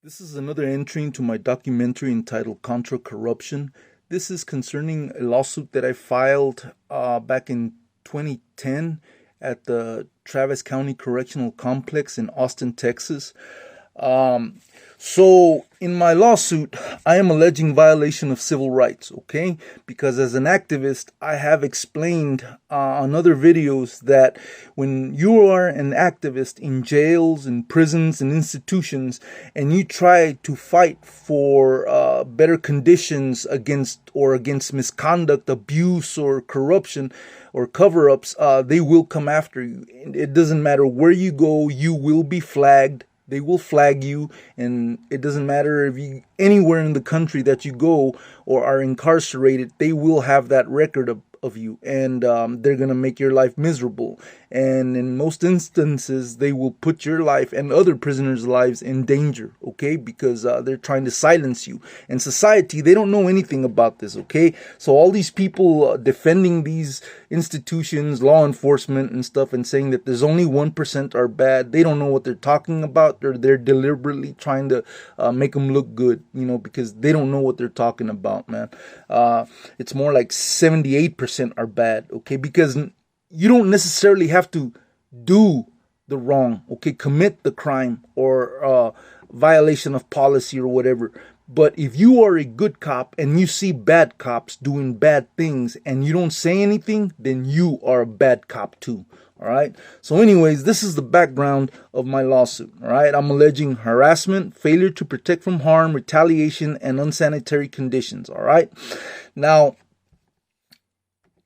This is another entry into my documentary entitled Contra Corruption. This is concerning a lawsuit that I filed back in 2010 at the Travis County Correctional Complex in Austin, Texas. Um, so in my lawsuit, I am alleging violation of civil rights, okay? Because as an activist, I have explained on other videos that when you are an activist in jails and prisons and institutions, and you try to fight for better conditions against misconduct, abuse, or corruption, or cover-ups, they will come after you. It doesn't matter where you go, you will be flagged. They will flag you, and it doesn't matter if you anywhere in the country that you go or are incarcerated, they will have that record of you, and they're gonna make your life miserable. And in most instances, they will put your life and other prisoners' lives in danger, okay? Because they're trying to silence you. And society, they don't know anything about this, okay? So all these people defending these institutions, law enforcement and stuff, and saying that there's only 1% are bad, they don't know what they're talking about. They're deliberately trying to make them look good, because they don't know what they're talking about, man. It's more like 78% are bad, okay? Because you don't necessarily have to do the wrong, okay? Commit the crime or violation of policy or whatever. But if you are a good cop and you see bad cops doing bad things and you don't say anything, then you are a bad cop too. All right. So anyways, this is the background of my lawsuit. All right. I'm alleging harassment, failure to protect from harm, retaliation, and unsanitary conditions. All right. Now,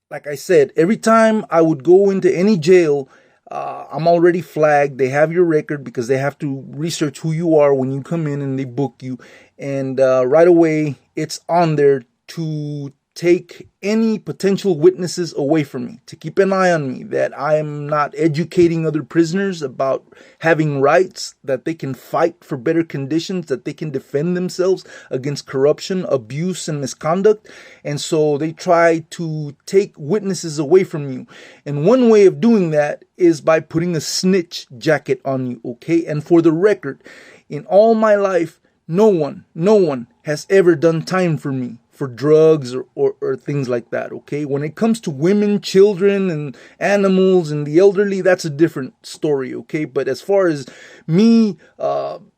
like I said, every time I would go into any jail, I'm already flagged. They have your record because they have to research who you are when you come in and they book you. And right away, it's on there to take any potential witnesses away from me, to keep an eye on me, that I'm not educating other prisoners about having rights, that they can fight for better conditions, that they can defend themselves against corruption, abuse, and misconduct. And so they try to take witnesses away from you. And one way of doing that is by putting a snitch jacket on you, okay? And for the record, in all my life, no one has ever done time for me for drugs or things like that, okay? When it comes to women, children, and animals and the elderly, that's a different story, okay? But as far as me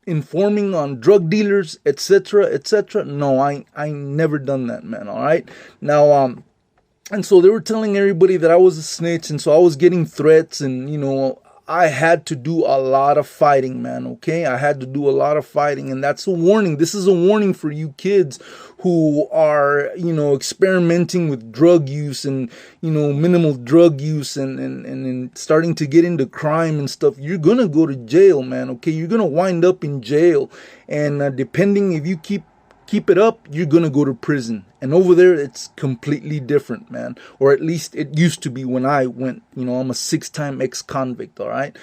informing on drug dealers, etc., no, I never done that, man, all right? Now, and so they were telling everybody that I was a snitch, and so I was getting threats, and, I had to do a lot of fighting, man, okay? I had to do a lot of fighting, and that's a warning. This is a warning for you kids who are, experimenting with drug use and, minimal drug use and starting to get into crime and stuff. You're going to go to jail, man, okay? You're going to wind up in jail, and depending if you keep it up, you're going to go to prison. And over there, it's completely different, man. Or at least it used to be when I went. I'm a 6-time ex-convict, all right?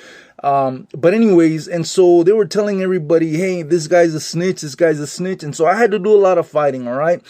But anyways, and so they were telling everybody, hey, this guy's a snitch, this guy's a snitch. And so I had to do a lot of fighting, all right?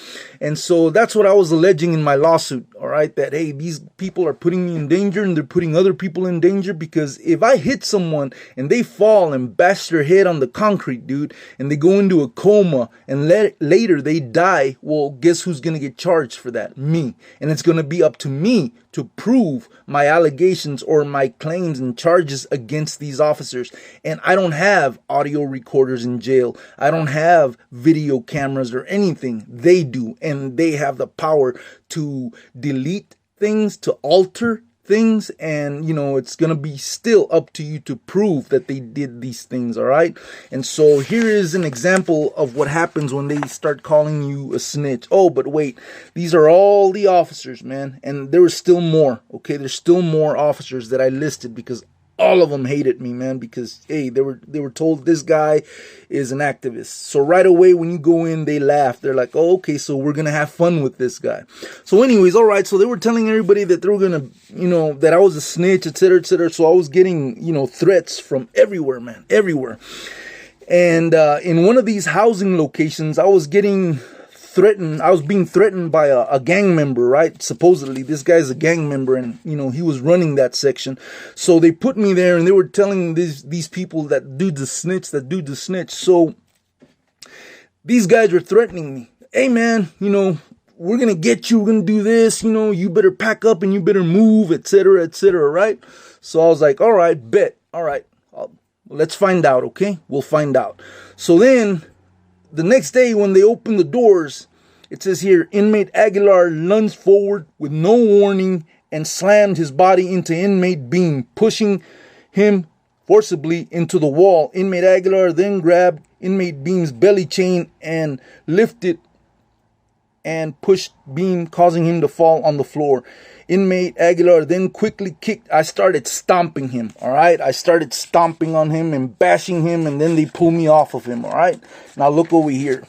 And so that's what I was alleging in my lawsuit, all right? That, hey, these people are putting me in danger and they're putting other people in danger, because if I hit someone and they fall and bash their head on the concrete, dude, and they go into a coma and later they die, well, guess who's going to get charged for that? Me. And it's going to be up to me to prove my allegations or my claims and charges against these officers. And I don't have audio recorders in jail. I don't have video cameras or anything. They do. And they have the power to delete things, to alter things, and it's gonna be still up to you to prove that they did these things, all right? And so here is an example of what happens when they start calling you a snitch. Oh, but wait, these are all the officers, man, and there was still more, okay? There's still more officers that I listed, because all of them hated me, man, because, hey, they were told this guy is an activist. So right away when you go in, they laugh. They're like, oh, okay, so we're going to have fun with this guy. So anyways, all right, so they were telling everybody that they were going to, that I was a snitch, etc., etc. So I was getting, threats from everywhere, man, everywhere. And in one of these housing locations, I was getting threatened. I was being threatened by a gang member, right? Supposedly this guy's a gang member, and he was running that section. So they put me there, and they were telling these people that dude's a snitch, that dude's a snitch. So These guys were threatening me. Hey man, we're going to get you. We're going to do this. You better pack up and you better move, etc., right? So I was like, all right, bet. All right, let's find out, okay? We'll find out. So then the next day when they opened the doors, it says here, inmate Aguilar lunged forward with no warning and slammed his body into inmate Beam, pushing him forcibly into the wall. Inmate Aguilar then grabbed inmate Beam's belly chain and lifted and pushed Beam, causing him to fall on the floor. Inmate Aguilar then quickly kicked. I started stomping him, all right? I started stomping on him and bashing him, and then they pulled me off of him, all right? Now look over here.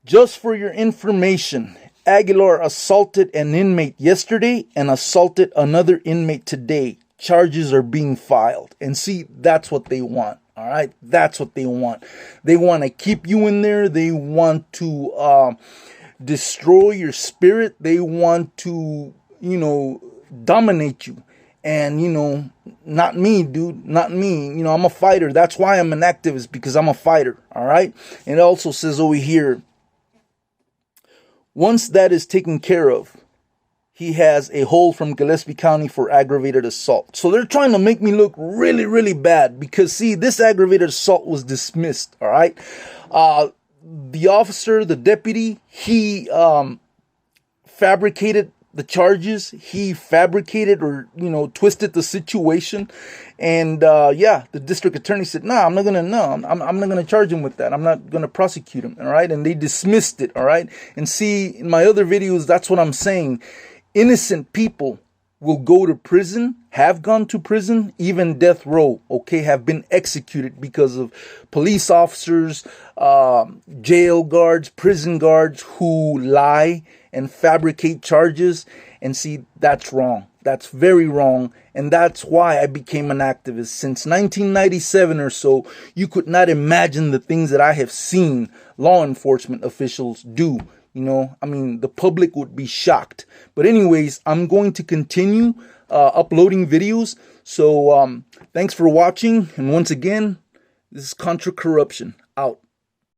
Just for your information, Aguilar assaulted an inmate yesterday and assaulted another inmate today. Charges are being filed. And see, that's what they want. All right, that's what they want. They want to keep you in there. They want to destroy your spirit. They want to, dominate you. And, not me, dude, not me. I'm a fighter. That's why I'm an activist, because I'm a fighter. All right. And it also says over here, once that is taken care of, he has a hold from Gillespie County for aggravated assault. So they're trying to make me look really, really bad because, see, this aggravated assault was dismissed, all right? The officer, the deputy, he fabricated the charges. He fabricated or, twisted the situation. And, the district attorney said, I'm not going to charge him with that. I'm not going to prosecute him, all right? And they dismissed it, all right? And see, in my other videos, that's what I'm saying. Innocent people will go to prison, have gone to prison, even death row, okay, have been executed because of police officers, jail guards, prison guards who lie and fabricate charges. And see, that's wrong. That's very wrong. And that's why I became an activist. Since 1997 or so, you could not imagine the things that I have seen law enforcement officials do. The public would be shocked. But anyways, I'm going to continue uploading videos. So thanks for watching. And once again, this is Contra Corruption. Out.